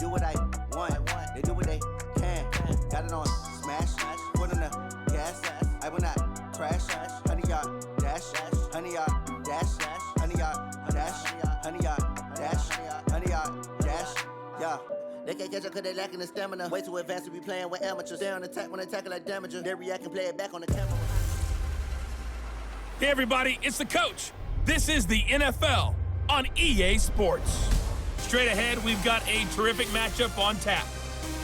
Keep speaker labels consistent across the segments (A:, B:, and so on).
A: do what I want. They do what they can. Got it on smash. Foot on the gas. I will not crash. 100-yard dash. 100-yard dash. 100-yard dash. 100-yard dash. 100-yard dash. Yeah. They can't catch up cause they lacking the stamina. Way too advanced to be playing with amateurs. Stay on attack when they tackle like damager. They react and play it back on the camera.
B: Hey everybody, it's the coach. This is the NFL on EA Sports. Straight ahead, we've got a terrific matchup on tap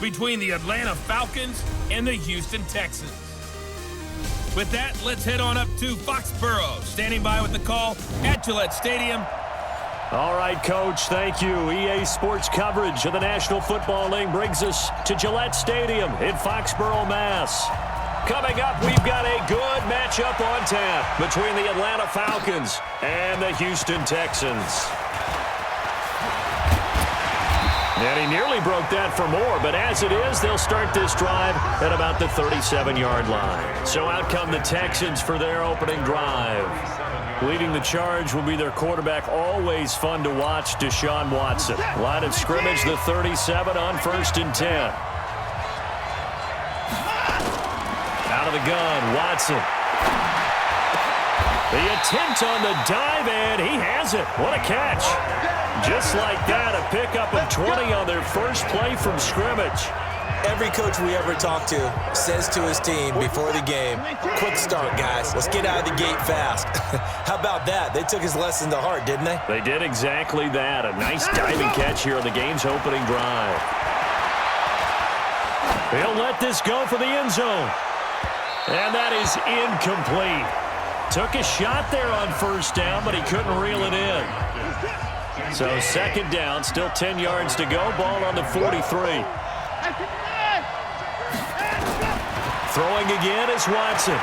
B: between the Atlanta Falcons and the Houston Texans. With that, let's head on up to Foxborough, standing by with the call at Gillette Stadium.
C: All right, Coach, thank you. EA Sports coverage of the National Football League brings us to Gillette Stadium in Foxborough, Mass. Coming up, we've got a good matchup on tap between the Atlanta Falcons and the Houston Texans. And he nearly broke that for more, but as it is, they'll start this drive at about the 37-yard line. So out come the Texans for their opening drive. Leading the charge will be their quarterback, always fun to watch, Deshaun Watson. Line of scrimmage, the 37 on 1st and 10. Out of the gun, Watson. The attempt on the dive, and he has it. What a catch. Just like that, a pickup of 20 on their first play from scrimmage.
D: Every coach we ever talk to says to his team before the game, quick start, guys. Let's get out of the gate fast. How about that? They took his lesson to heart, didn't they?
C: They did exactly that. A nice diving catch here on the game's opening drive. He'll let this go for the end zone. And that is incomplete. Took a shot there on 1st down, but he couldn't reel it in. So 2nd down, still 10 yards to go. Ball on the 43. Throwing again is Watson.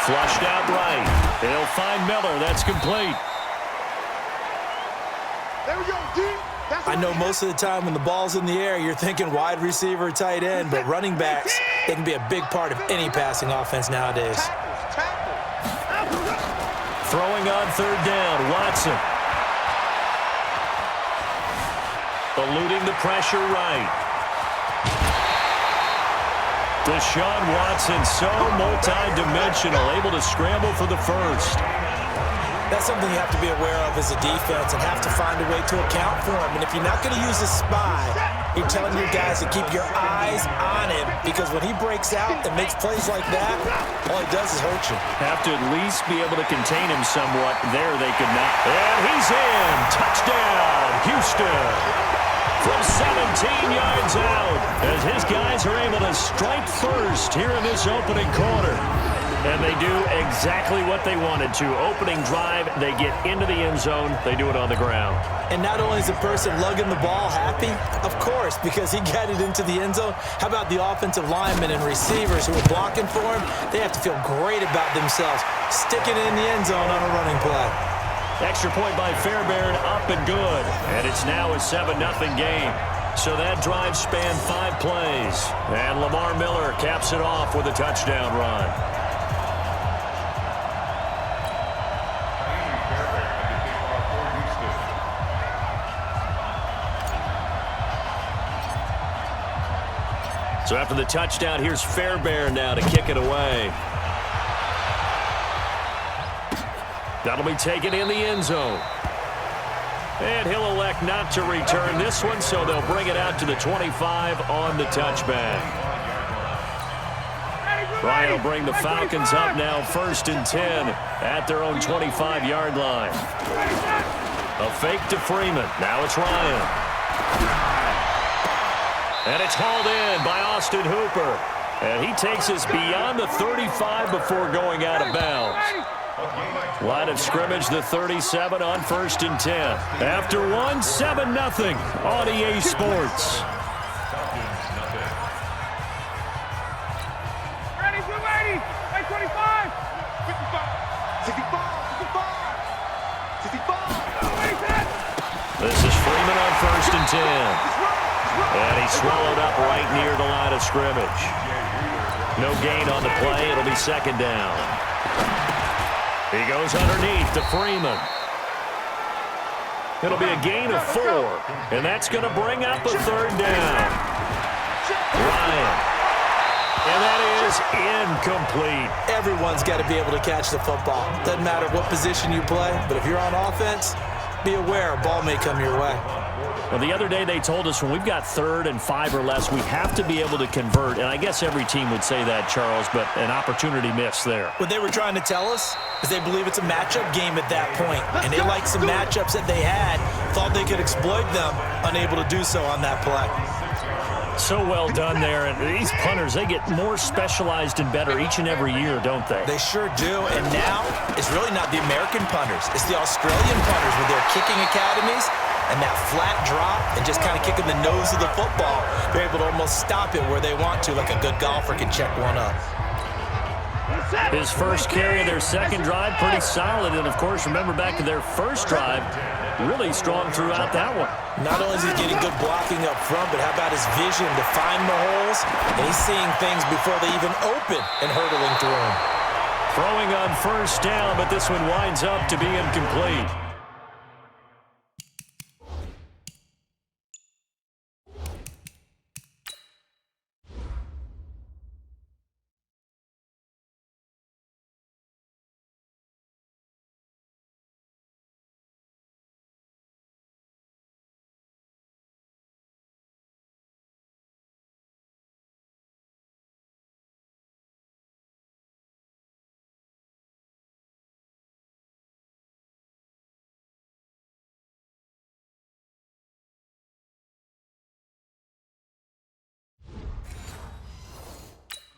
C: Flushed out right. They'll find Miller. That's complete.
E: There we go, D.
D: I know most of the time when the ball's in the air, you're thinking wide receiver, tight end, but running backs, they can be a big part of any passing offense nowadays.
C: Throwing on 3rd down, Watson. Eluding the pressure right. Deshaun Watson, so multi-dimensional, able to scramble for the first.
D: That's something you have to be aware of as a defense and have to find a way to account for him. And if you're not going to use a spy, you're telling your guys to keep your eyes on him, because when he breaks out and makes plays like that, all he does is hurt you.
C: Have to at least be able to contain him somewhat. There they could not. And he's in. Touchdown, Houston. From 17 yards out, as his guys are able to strike first here in this opening quarter. And they do exactly what they wanted to. Opening drive, they get into the end zone. They do it on the ground.
D: And not only is the person lugging the ball happy, of course, because he got it into the end zone. How about the offensive linemen and receivers who are blocking for him? They have to feel great about themselves, sticking it in the end zone on a running play.
C: Extra point by Fairbairn, up and good. And it's now a 7-0 game. So that drive spanned 5 plays. And Lamar Miller caps it off with a touchdown run. So after the touchdown, here's Fairbairn now to kick it away. That'll be taken in the end zone. And he'll elect not to return this one, so they'll bring it out to the 25 on the touchback. Ryan will bring the Falcons up now 1st and 10 at their own 25-yard line. A fake to Freeman. Now it's Ryan. And it's hauled in by Austin Hooper. And he takes us beyond the 35 before going out of bounds. Line of scrimmage, the 37 on 1st and 10. After 1, 7-0 on EA Sports.
E: Ready, 25, 65.
C: This is Freeman on 1st and 10. And he's swallowed up right near the line of scrimmage. No gain on the play. It'll be 2nd down. He goes underneath to Freeman. It'll be a gain of 4, and that's going to bring up a third down. Ryan. And that is incomplete.
D: Everyone's got to be able to catch the football. Doesn't matter what position you play, but if you're on offense, be aware a ball may come your way.
C: Well, the other day they told us when we've got 3rd and 5 or less, we have to be able to convert. And I guess every team would say that, Charles, but an opportunity missed there.
D: What they were trying to tell us is they believe it's a matchup game at that point. And they liked some matchups that they had, thought they could exploit them, unable to do so on that play.
C: So well done there. And these punters, they get more specialized and better each and every year, don't they?
D: They sure do. And now it's really not the American punters. It's the Australian punters with their kicking academies. And that flat drop and just kind of kicking the nose of the football, they're able to almost stop it where they want to, like a good golfer can check one up.
C: His first carry of their second drive, pretty solid. And, of course, remember back to their first drive, really strong throughout that one.
D: Not only is he getting good blocking up front, but how about his vision to find the holes? And he's seeing things before they even open and hurdling through them.
C: Throwing on first down, but this one winds up to be incomplete.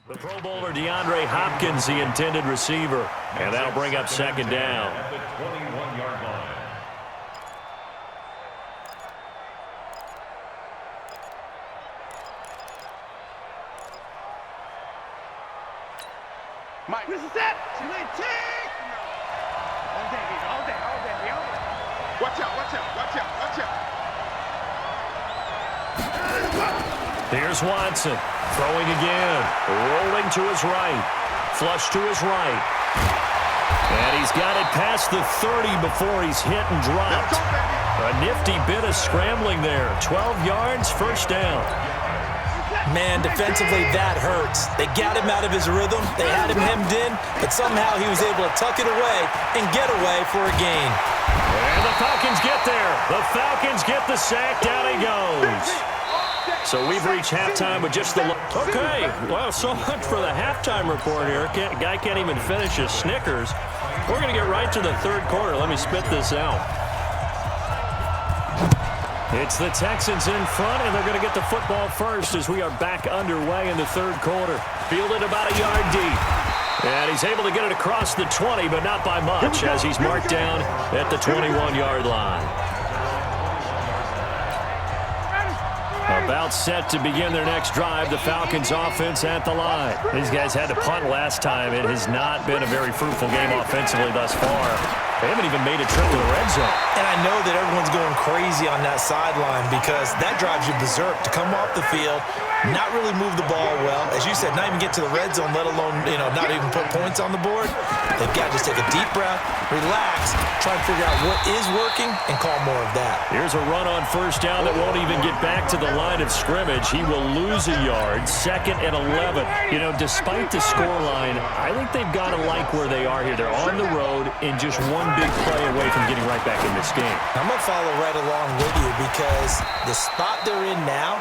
C: The Pro Bowler DeAndre Hopkins, the intended receiver. And that'll bring up second down.
E: At the 21-yard line. Mike, this is it. All day. Watch out.
C: Here's Watson. Throwing again. Rolling to his right. Flush to his right. And he's got it past the 30 before he's hit and dropped. A nifty bit of scrambling there. 12 yards, first down.
D: Man, defensively, that hurts. They got him out of his rhythm. They had him hemmed in, but somehow he was able to tuck it away and get away for a gain.
C: And the Falcons get there. The Falcons get the sack. Down he goes. So we've reached halftime with just the... Okay, well, so much for the halftime report here. Guy can't even finish his Snickers. We're going to get right to the third quarter. Let me spit this out. It's the Texans in front, and they're going to get the football first as we are back underway in the third quarter. Fielded about a yard deep. And he's able to get it across the 20, but not by much, as he's marked down at the 21-yard line. About set to begin their next drive. The Falcons offense at the line. These guys had to punt last time. It has not been a very fruitful game offensively thus far. They haven't even made a trip to the red zone.
D: And I know that everyone's going crazy on that sideline because that drives you berserk to come off the field, not really move the ball well. As you said, not even get to the red zone, let alone, not even put points on the board. They've got to just take a deep breath, relax, try and figure out what is working, and call more of that.
C: Here's a run on first down that won't even get back to the line of scrimmage. He will lose a yard, 2nd and 11. Despite the scoreline, I think they've got to like where they are here. They're on the road in just one big play away from getting right back in this game.
D: I'm going to follow right along with you because the spot they're in now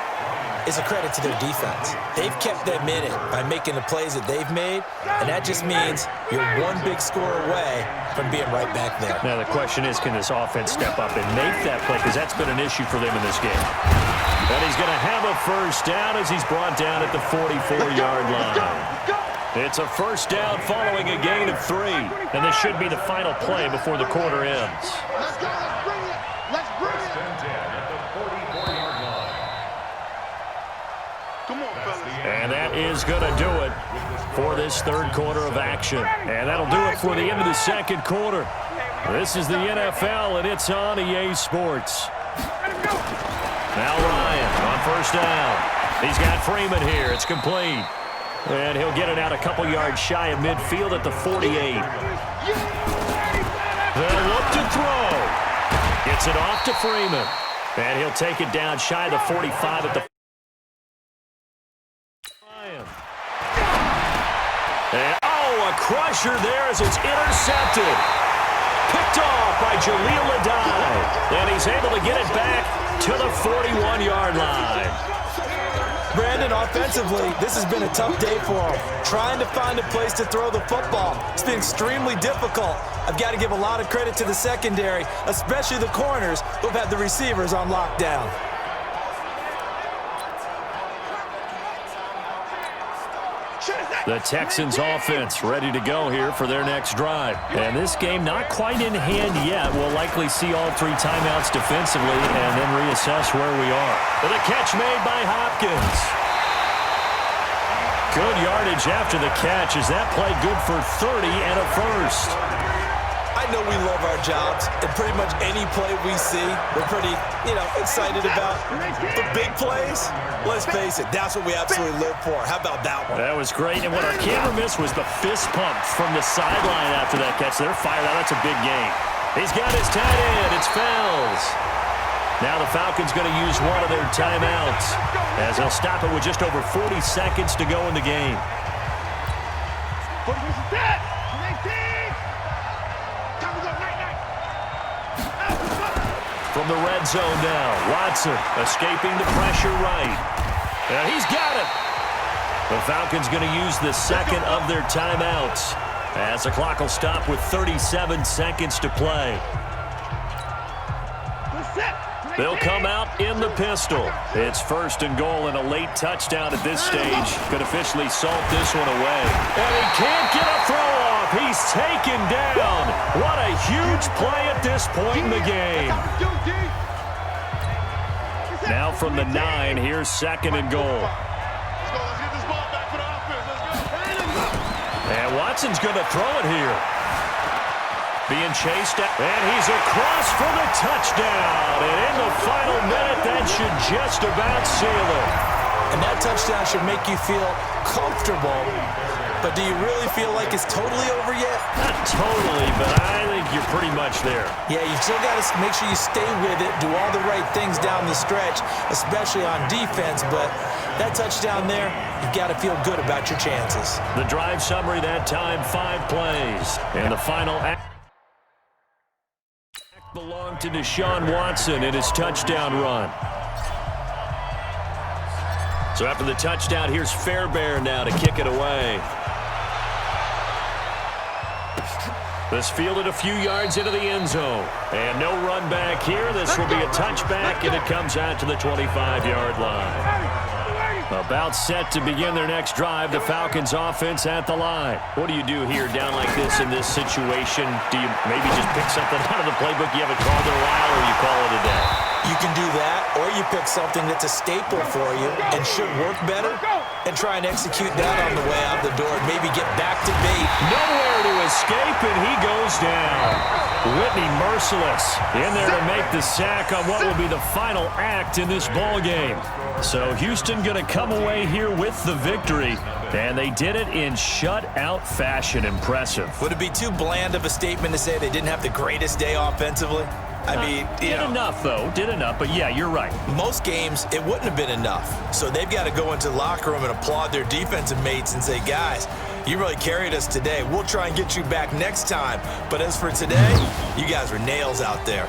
D: is a credit to their defense. They've kept them in it by making the plays that they've made, and that just means you're one big score away from being right back there.
C: Now the question is, can this offense step up and make that play? Because that's been an issue for them in this game. And he's going to have a first down as he's brought down at the 44-yard line. It's a first down following a gain of 3. And this should be the final play before the quarter ends.
E: Let's go. Let's bring it. At the 44-yard line. Come on, fellas.
C: And that is going to do it for this third quarter of action. And that'll do it for the end of the second quarter. This is the NFL, and it's on EA Sports. Now Ryan on first down. He's got Freeman here. It's complete. And he'll get it out a couple yards shy of midfield at the 48. They'll look to throw. Gets Gets it off to Freeman. And he'll take it down shy of the 45 at the... And, a crusher there as it's intercepted. Picked off by Jaleel Adai. And he's able to get it back to the 41-yard line.
D: Brandon, offensively, this has been a tough day for him. Trying to find a place to throw the football. It's been extremely difficult. I've got to give a lot of credit to the secondary, especially the corners who've had the receivers on lockdown.
C: The Texans offense ready to go here for their next drive. And this game not quite in hand yet. We'll likely see all three timeouts defensively and then reassess where we are. But the catch made by Hopkins. Good yardage after the catch. Is that play good for 30 and a first?
D: I know we love our jobs, and pretty much any play we see, we're pretty, excited about. The big plays, let's face it, that's what we absolutely live for. How about that one?
C: That was great, and what our camera missed was the fist pump from the sideline after that catch. They're fired out. That's a big game. He's got his tight end. It's Fells. Now the Falcons going to use one of their timeouts as they'll stop it with just over 40 seconds to go in the game. From the red zone now, Watson escaping the pressure right. And he's got it. The Falcons going to use the second of their timeouts as the clock will stop with 37 seconds to play. They'll come out in the pistol. It's first and goal and a late touchdown at this stage could officially salt this one away. And he can't get a throw off. He's taken down. What a huge play at this point in the game. Now from the 9, here's second and goal. And Watson's going to throw it here. Being chased, and he's across for the touchdown. And in the final minute, that should just about seal it.
D: And that touchdown should make you feel comfortable. But do you really feel like it's totally over yet?
C: Not totally, but I think you're pretty much there.
D: Yeah, you've still got to make sure you stay with it, do all the right things down the stretch, especially on defense. But that touchdown there, you've got to feel good about your chances.
C: The drive summary that time, 5 plays. And the final act belonged to Deshaun Watson in his touchdown run. So after the touchdown, here's Fairbairn now to kick it away. This fielded a few yards into the end zone. And no run back here. This will be a touchback, and it comes out to the 25-yard line. About set to begin their next drive, the Falcons offense at the line. What do you do here down like this in this situation? Do you maybe just pick something out of the playbook you haven't called in a while, or you call it a day?
D: You can do that, or you pick something that's a staple for you and should work better and try and execute that on the way out the door and maybe get back to bait.
C: Nowhere to escape, and he goes down. Whitney merciless in there to make the sack on what will be the final act in this ball game. So Houston going to come away here with the victory, and they did it in shutout fashion. Impressive.
D: Would it be too bland of a statement to say they didn't have the greatest day offensively? I mean,
C: did enough, though. Did enough, but yeah, you're right.
D: Most games, it wouldn't have been enough. So they've got to go into the locker room and applaud their defensive mates and say, guys, you really carried us today. We'll try and get you back next time. But as for today, you guys were nails out there.